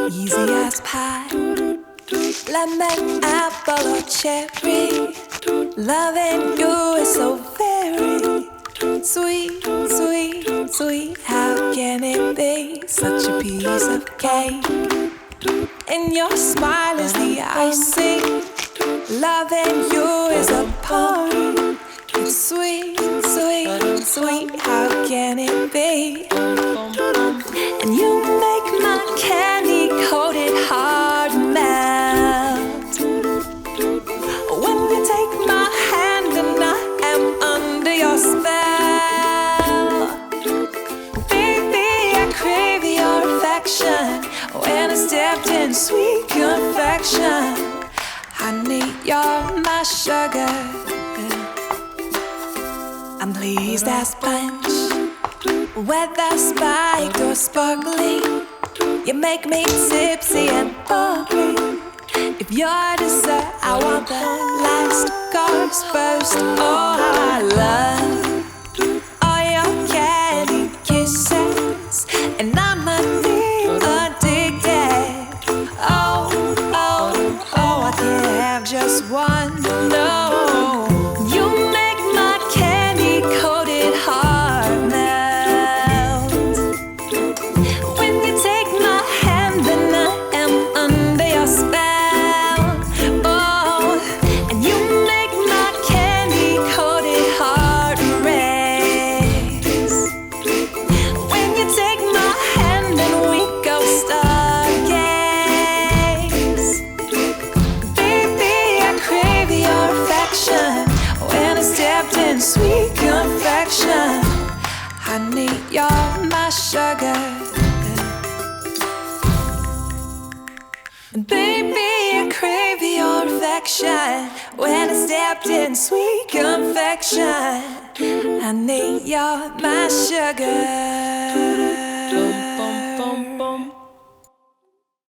Easy as pie, lemon, apple or cherry. Loving you is so very sweet, sweet, sweet. How can it be such a piece of cake? And your smile is the icing. Loving you is a party. It's sweet, sweet, sweet. How can it be? And you make my candy-coated heart melt. When you take my hand and I am under your spell. Baby, I crave your affection. When I stepped in sweet confection, honey, you're my sugar. I'm pleased as punch, whether spiked or sparkling. You make me tipsy and bubbly. If you're dessert, I want the last course first. Oh, how I love all your candy kisses, and I'm addicted. Oh, oh, oh, I can't have just one. No, you make my candy-coated heart melt. When you take my hand, then I am under your spell. Oh, and you make my candy-coated heart race. When you take my hand and we go stargaze. Baby, I crave your affection. When I stepped in sweet confection, honey, you're my sugar. Baby, I crave your affection. When I stepped in sweet confection, honey, you're my sugar.